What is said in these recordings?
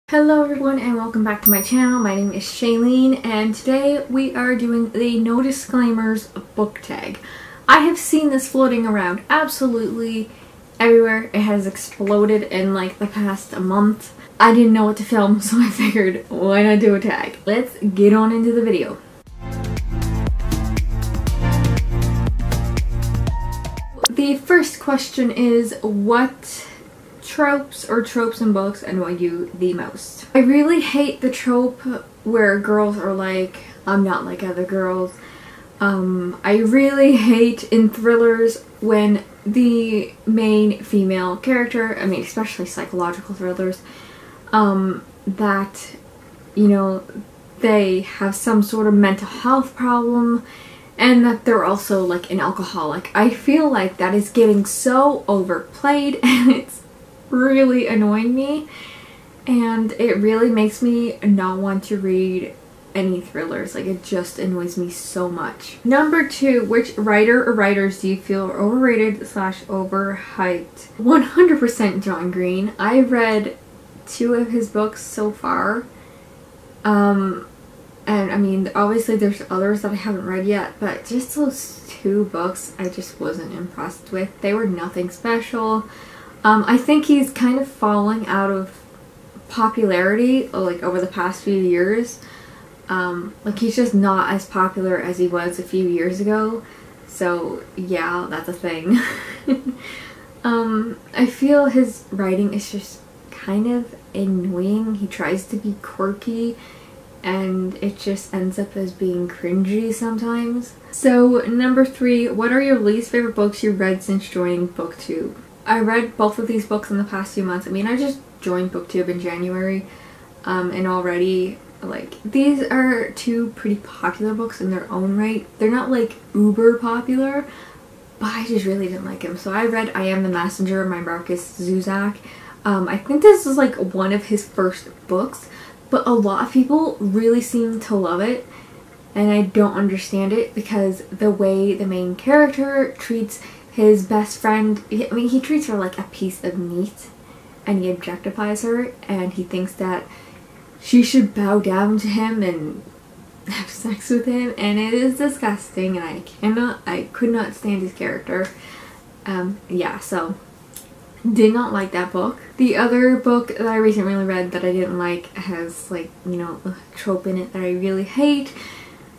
Hello everyone and welcome back to my channel. My name is Shaelene and today we are doing the no disclaimers book tag. I have seen this floating around absolutely everywhere. It has exploded in like the past month. I didn't know what to film, so I figured why not do a tag. Let's get on into the video. The first question is, what tropes in books annoy you the most? I really hate the trope where girls are like, I'm not like other girls. I really hate in thrillers when the main female character, I mean especially psychological thrillers, that, you know, they have some sort of mental health problem and that they're also like an alcoholic. I feel like that is getting so overplayed and it's really annoying me, and it really makes me not want to read any thrillers. Like, it just annoys me so much. Number 2, which writer or writers do you feel are overrated / overhyped? 100% John Green. I've read 2 of his books so far, and I mean obviously there's others that I haven't read yet, but just those 2 books I just wasn't impressed with. They were nothing special. I think he's kind of falling out of popularity like over the past few years. Like, he's just not as popular as he was a few years ago. So yeah, that's a thing. I feel his writing is just kind of annoying. He tries to be quirky and it just ends up as being cringy sometimes. So number 3, what are your least favorite books you've read since joining BookTube? I read both of these books in the past few months. I mean, I just joined BookTube in January, and already, like, these are 2 pretty popular books in their own right. They're not, like, uber popular, but I just really didn't like them. So I read I Am the Messenger by Marcus Zuzak. I think this is, like, one of his first books, but a lot of people really seem to love it, and I don't understand it because the way the main character treats his best friend, I mean, he treats her like a piece of meat and he objectifies her and he thinks that she should bow down to him and have sex with him, and it is disgusting and I could not stand his character. Yeah, so did not like that book. The other book that I recently read that I didn't like has, like, you know, a trope in it that I really hate,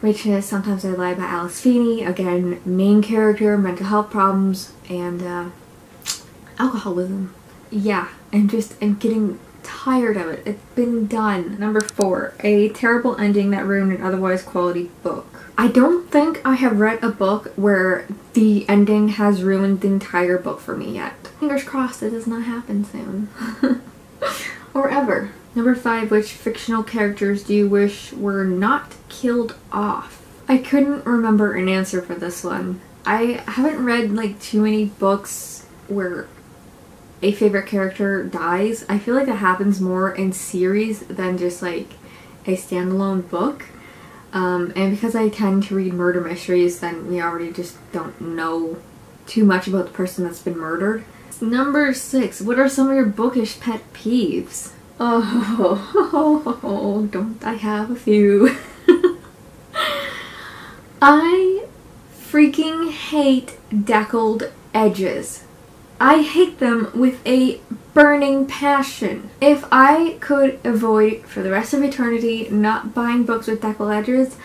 which is Sometimes I Lie by Alice Feeney. Again, main character, mental health problems, and alcoholism. Yeah, I'm getting tired of it. It's been done. Number 4, a terrible ending that ruined an otherwise quality book. I don't think I have read a book where the ending has ruined the entire book for me yet. Fingers crossed it does not happen soon. Or ever. Number 5, which fictional characters do you wish were not killed off? I couldn't remember an answer for this one. I haven't read like too many books where a favorite character dies. I feel like that happens more in series than just like a standalone book. And because I tend to read murder mysteries, then we already just don't know too much about the person that's been murdered. Number 6, what are some of your bookish pet peeves? Oh, don't I have a few. I freaking hate deckled edges. I hate them with a burning passion. If I could avoid for the rest of eternity not buying books with deckled edges,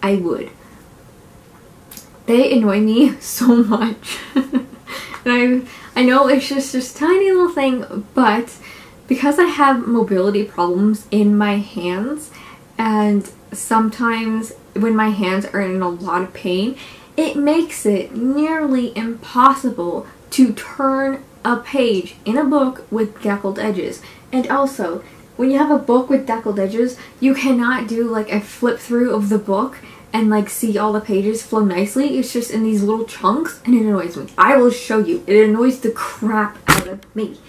I would. They annoy me so much. And I know it's just this tiny little thing, but because I have mobility problems in my hands, and sometimes when my hands are in a lot of pain, it makes it nearly impossible to turn a page in a book with deckled edges. And also, when you have a book with deckled edges, you cannot do like a flip through of the book and like see all the pages flow nicely. It's just in these little chunks and it annoys me. I will show you. It annoys the crap out of me.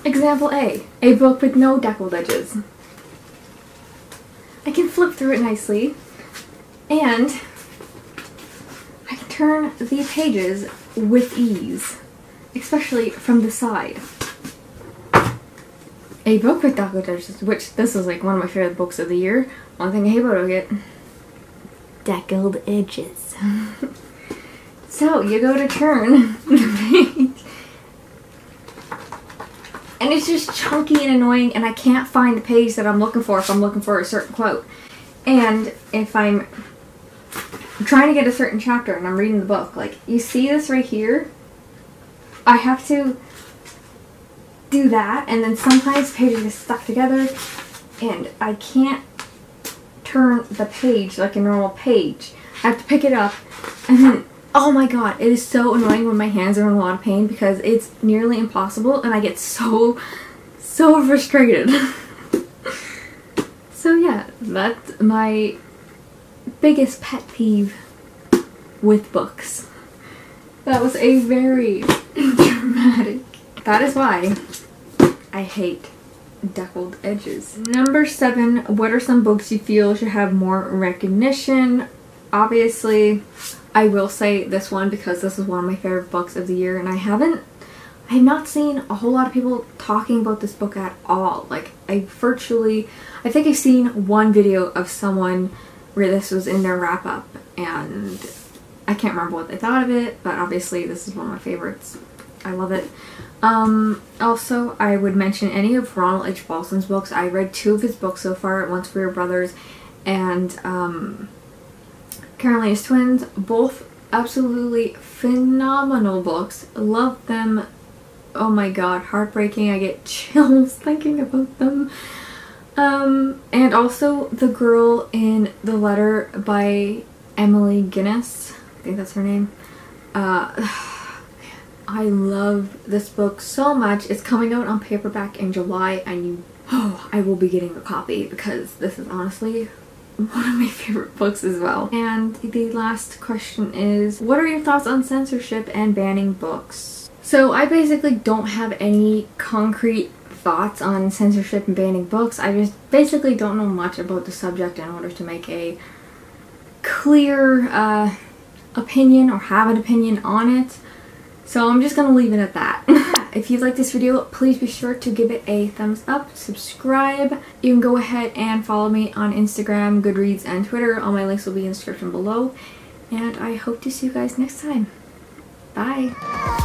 Example A book with no deckled edges. I can flip through it nicely and I can turn the pages with ease, especially from the side. a book with Deckled edges, which this is like one of my favorite books of the year. One thing I hate about it, deckled edges. So you go to turn the page, and it's just chunky and annoying, and I can't find the page that I'm looking for if I'm looking for a certain quote. And if I'm trying to get a certain chapter and I'm reading the book, like, you see this right here? I have to do that, and then sometimes pages get stuck together, and I can't turn the page like a normal page. I have to pick it up, and then, oh my god, it is so annoying when my hands are in a lot of pain because it's nearly impossible, and I get so frustrated. So yeah, that's my biggest pet peeve with books. That was a very dramatic. That is why I hate deckled edges. Number 7, what are some books you feel should have more recognition? Obviously, I will say this one because this is one of my favorite books of the year, and I have not seen a whole lot of people talking about this book at all. Like, I think I've seen one video of someone where this was in their wrap-up, and I can't remember what they thought of it, but obviously this is one of my favorites. I love it. Also, I would mention any of Ronald H. Balson's books. I read 2 of his books so far, Once We Were Brothers and Carolina's Twins. Both absolutely phenomenal books. Love them. Oh my god, heartbreaking. I get chills thinking about them. And also The Girl in the Letter by Emily Guinness. I think that's her name. I love this book so much. It's coming out on paperback in July, and I will be getting a copy because this is honestly one of my favorite books as well. And the last question is, what are your thoughts on censorship and banning books? So I basically don't have any concrete thoughts on censorship and banning books. I just basically don't know much about the subject in order to make a clear opinion or have an opinion on it. So I'm just gonna leave it at that. If you like this video, please be sure to give it a thumbs up, subscribe. You can go ahead and follow me on Instagram, Goodreads, and Twitter. All my links will be in the description below. And I hope to see you guys next time. Bye!